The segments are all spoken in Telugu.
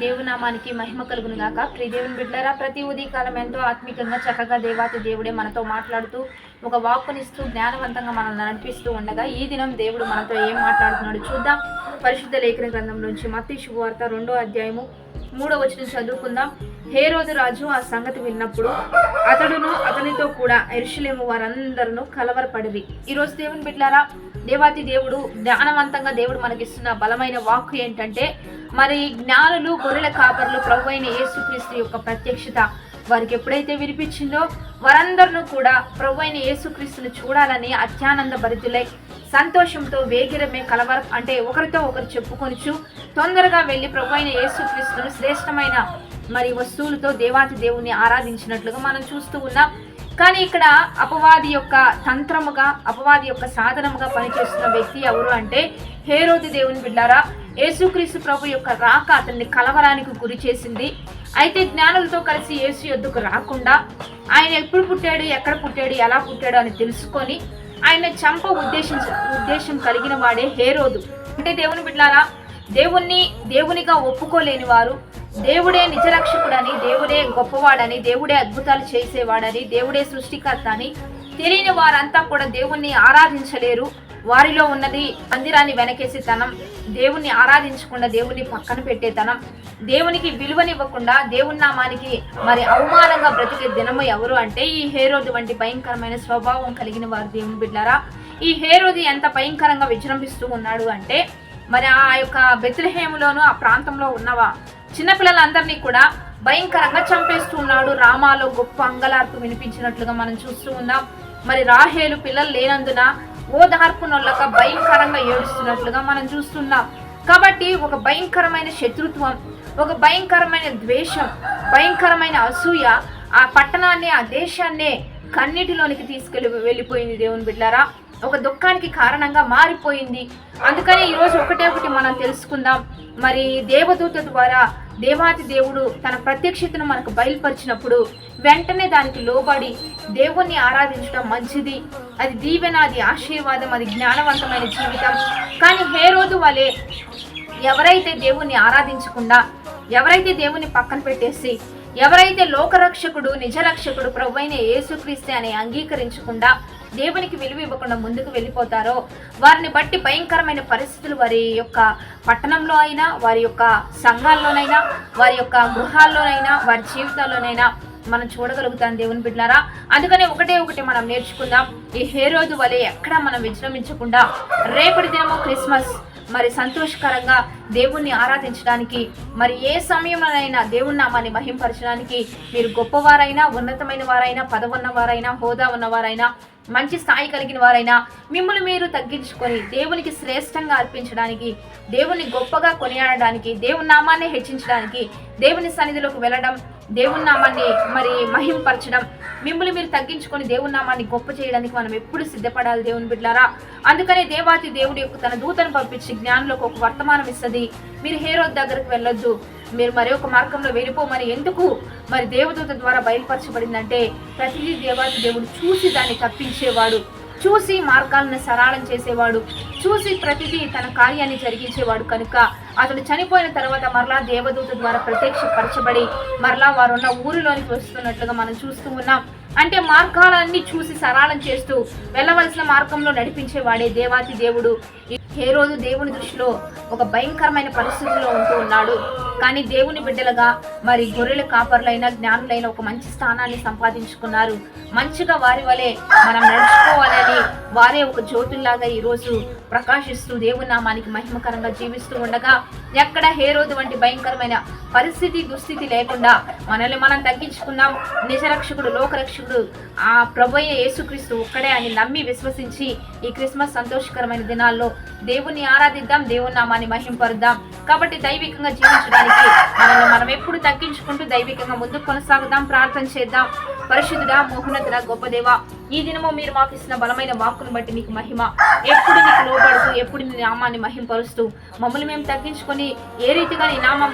దేవుని నామానికి మహిమ కలుగును గాక. ప్రియ దేవుని బిడ్డలారా, ప్రతి ఉదయకాలం ఎంతో ఆత్మీకంగా చక్కగా దేవాతి దేవుడే మనతో మాట్లాడుతూ ఒక వాక్కునిస్తూ జ్ఞానవంతంగా మనల్ని నడిపిస్తూ ఉండగా ఈ దినం దేవుడు మనతో ఏం మాట్లాడుతున్నాడు చూద్దాం. పరిశుద్ధ లేఖన గ్రంథం నుంచి మత్తయి శుభవార్త 2వ అధ్యాయము 3వ వచనం చదువుకుందాం. హేరోదు రాజు ఆ సంగతి విన్నప్పుడు అతడును అతనితో కూడా యెరూషలేము వారందరూ కలవరపడిరి. ఈరోజు దేవుని బిడ్డలారా, దేవాతి దేవుడు జ్ఞానవంతంగా దేవుడు మనకిస్తున్న బలమైన వాక్కు ఏంటంటే, మరి జ్ఞానులు గొర్రెల కాపర్లు ప్రభు అయిన యేసుక్రీస్తు యొక్క ప్రత్యక్షత వారికి ఎప్పుడైతే వినిపించిందో వారందరూ కూడా ప్రభు అయిన యేసుక్రీస్తును చూడాలని అత్యానంద భరితులై సంతోషంతో వేగిరమే కలవర అంటే ఒకరితో ఒకరు చెప్పుకొనిచు తొందరగా వెళ్ళి ప్రభు అయిన యేసుక్రీస్తును శ్రేష్టమైన మరి వస్తువులతో దేవాతి దేవుని ఆరాధించినట్లుగా మనం చూస్తూ ఉన్నాం. కానీ ఇక్కడ అపవాది యొక్క తంత్రముగా, అపవాది యొక్క సాధనముగా పనిచేస్తున్న వ్యక్తి ఎవరు అంటే హేరోదు. దేవుని బిడ్డారా, యేసుక్రీస్తు ప్రభు యొక్క రాక అతన్ని కలవరానికి గురి చేసింది. అయితే జ్ఞానులతో కలిసి యేసు యొద్దకు రాకుండా ఆయన ఎప్పుడు పుట్టాడు, ఎక్కడ పుట్టాడు, ఎలా పుట్టాడు అని తెలుసుకొని ఆయన చంప ఉద్దేశం కలిగిన వాడే హేరోదు. అంటే దేవుని బిడ్డారా, దేవునిగా ఒప్పుకోలేని వారు, దేవుడే నిజరక్షకుడని, దేవుడే గొప్పవాడని, దేవుడే అద్భుతాలు చేసేవాడని, దేవుడే సృష్టికర్త అని తెలియని వారంతా కూడా దేవుణ్ణి ఆరాధించలేరు. వారిలో ఉన్నది మందిరాన్ని వెనకేసి తనం, దేవుణ్ణి ఆరాధించకుండా దేవుణ్ణి పక్కన పెట్టేతనం, దేవునికి విలువనివ్వకుండా దేవుని నామానికి మరి అవమానంగా బ్రతికే దినము ఎవరు అంటే ఈ హేరోదు వంటి భయంకరమైన స్వభావం కలిగిన వారు. దేవుని బిడ్డారా, ఈ హేరోదు ఎంత భయంకరంగా విజృంభిస్తూ ఉన్నాడు అంటే, మరి ఆ యొక్క బెత్లెహేములోను ఆ ప్రాంతంలో ఉన్నవా చిన్నపిల్లలందరినీ కూడా భయంకరంగా చంపేస్తూ ఉన్నాడు. రామాలో గొప్ప అంగలార్పు వినిపించినట్లుగా మనం చూస్తూ ఉన్నాం. మరి రాహేలు పిల్లలు లేనందున ఓదార్పునొల్లక భయంకరంగా ఏడుస్తున్నట్లుగా మనం చూస్తున్నాం. కాబట్టి ఒక భయంకరమైన శత్రుత్వం, ఒక భయంకరమైన ద్వేషం, భయంకరమైన అసూయ ఆ పట్టణాన్ని, ఆ దేశాన్నే కన్నిటిలోనికి వెళ్ళిపోయింది. దేవుని బిడ్డారా, ఒక దుఃఖానికి కారణంగా మారిపోయింది. అందుకని ఈరోజు ఒకటి మనం తెలుసుకుందాం. మరి దేవదూత ద్వారా దేవాతి దేవుడు తన ప్రత్యక్షతను మనకు బయలుపరిచినప్పుడు వెంటనే దానికి లోబడి దేవుణ్ణి ఆరాధించడం మంచిది. అది దీవెన, అది ఆశీర్వాదం, అది జ్ఞానవంతమైన జీవితం. కానీ హేరోదు వలె ఎవరైతే దేవుణ్ణి ఆరాధించకుండా, ఎవరైతే దేవుణ్ణి పక్కన పెట్టేసి, ఎవరైతే లోకరక్షకుడు, నిజరక్షకుడు ప్రభు అయిన యేసుక్రీస్తు అని అంగీకరించకుండా దేవునికి విలువ ఇవ్వకుండా ముందుకు వెళ్ళిపోతారో వారిని బట్టి భయంకరమైన పరిస్థితులు వారి యొక్క పట్టణంలో అయినా, వారి యొక్క సంఘాల్లోనైనా, వారి యొక్క గృహాల్లోనైనా, వారి జీవితాల్లోనైనా మనం చూడగలుగుతాం. దేవుని బిడ్డలారా, అందుకనే ఒకటి మనం నేర్చుకుందాం. ఈ హేరోదు వలె ఎక్కడ మనం విజృంభించకుండా రేపటి దినము క్రిస్మస్ మరి సంతోషకరంగా దేవుణ్ణి ఆరాధించడానికి, మరి ఏ సమయంలోనైనా దేవుని నామాన్ని మహింపరచడానికి మీరు గొప్పవారైనా, ఉన్నతమైన వారైనా, పదవున్న వారైనా, హోదా ఉన్నవారైనా, మంచి స్థాయి కలిగిన వారైనా మిమ్మల్ని మీరు తగ్గించుకొని దేవునికి శ్రేష్టంగా అర్పించడానికి, దేవుని గొప్పగా కొనియాడడానికి, దేవుని నామాన్ని హెచ్చించడానికి, దేవుని సన్నిధిలోకి వెళ్ళడం, దేవుని నామాన్ని మరి మహింపరచడం, మిమ్మల్ని మీరు తగ్గించుకొని దేవుని నామాన్ని గొప్ప చేయడానికి మనం ఎప్పుడు సిద్ధపడాలి. దేవుని బిడ్డలారా, అందుకనే దేవాతి దేవుడి యొక్క తన దూతను పంపించి జ్ఞానులకు ఒక వర్తమానం ఇస్తుంది. మీరు హేరోదు దగ్గరకు వెళ్ళొద్దు, మీరు మరి ఒక మార్గంలో వెళ్ళిపోమని. ఎందుకు? మరి దేవదూత ద్వారా బయలుపరచబడిందంటే ప్రతిదీ దేవాతి దేవుడు చూసి దాన్ని తప్పించేవాడు, చూసి మార్గాలను సరళం చేసేవాడు, చూసి ప్రతిదీ తన కార్యాన్ని జరిగించేవాడు. కనుక అతడు చనిపోయిన తర్వాత మరలా దేవదూత ద్వారా ప్రత్యక్షపరచబడి మరలా వారున్న ఊరిలోనికి వస్తున్నట్లుగా మనం చూస్తూ ఉన్నాం. అంటే మార్గాలన్నీ చూసి సరళం చేస్తూ వెళ్ళవలసిన మార్గంలో నడిపించేవాడే దేవాతి దేవుడు. హేరోదు దేవుని దృష్టిలో ఒక భయంకరమైన పరిస్థితుల్లో ఉంటూ ఉన్నాడు. కానీ దేవుని బిడ్డలుగా మరి గొర్రెల కాపర్లైన, జ్ఞానులైన ఒక మంచి స్థానాన్ని సంపాదించుకున్నారు. మంచిగా వారి వలె మనం నడుచుకోవాలని వారే ఒక జ్యోతుల్లాగా ఈరోజు ప్రకాశిస్తూ దేవుని నామానికి మహిమకరంగా జీవిస్తూ ఉండగా ఎక్కడ హేరోదు వంటి భయంకరమైన పరిస్థితి, దుస్థితి లేకుండా మనల్ని మనం తగ్గించుకున్నాం. నిజరక్షకుడు, లోకరక్షకుడు ఆ ప్రభు అయిన యేసుక్రీస్తు ఒక్కడే అని నమ్మి విశ్వసించి ఈ క్రిస్మస్ సంతోషకరమైన దినాల్లో దేవుని ఆరాధిద్దాం, దేవుని నామాన్ని మహింపరుద్దాం. కాబట్టి దైవికంగా జీవించడానికి మనం ఎప్పుడు తగ్గించుకుంటూ దైవికంగా ముందుకు కొనసాగుదాం. ప్రార్థన చేద్దాం. పరిశుద్ధుడా, మోహనతుడా, గొప్ప దేవా, ఈ దినము మీరు మాకు ఇస్తున్న బలమైన వాక్కును బట్టి నీకు మహిమ. ఎప్పుడు నీకు లోబడుతూ, ఎప్పుడు నీ నామాన్ని మహింపరుస్తూ మమ్మల్ని మేము తగ్గించుకొని ఏ రీతిగా నీ నామం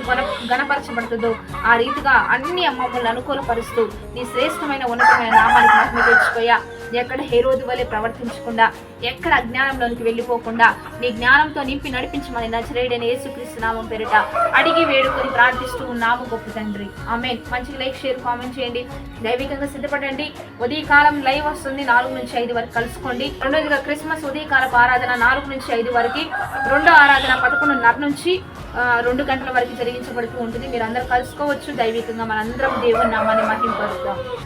గణపరచబడుతుందో ఆ రీతిగా అన్ని మమ్మల్ని అనుకూలపరుస్తూ నీ శ్రేష్టమైన ఉన్నతమైన నామానికి మహిమ తెచ్చుకోయా. ఎక్కడ హేరోదు వలె ప్రవర్తించకుండా, ఎక్కడ అజ్ఞానంలోనికి వెళ్ళిపోకుండా నీ జ్ఞానంతో నింపి నడిపించమని నజరేయుడైన యేసుక్రీస్తు నామం పేరిట అడిగి వేడుకొని ప్రార్థిస్తూ ఉన్నాము గొప్ప తండ్రి. ఆమేన్. మంచిగా లైక్, షేర్, కామెంట్ చేయండి. దైవికంగా సిద్ధపడండి. ఉదయకాలం లైవ్ వస్తుంది 4 నుంచి 5 వరకు కలుసుకోండి. రెండోదిగా క్రిస్మస్ ఉదయకాలపు ఆరాధన 4 నుంచి 5 వరకు, రెండో ఆరాధన 11:30 నుంచి 2 గంటల వరకు జరిగించబడుతూ ఉంటుంది. మీరు అందరూ కలుసుకోవచ్చు. దైవికంగా మనందరం దేవుని నామాన్ని మహింపరుద్దాం.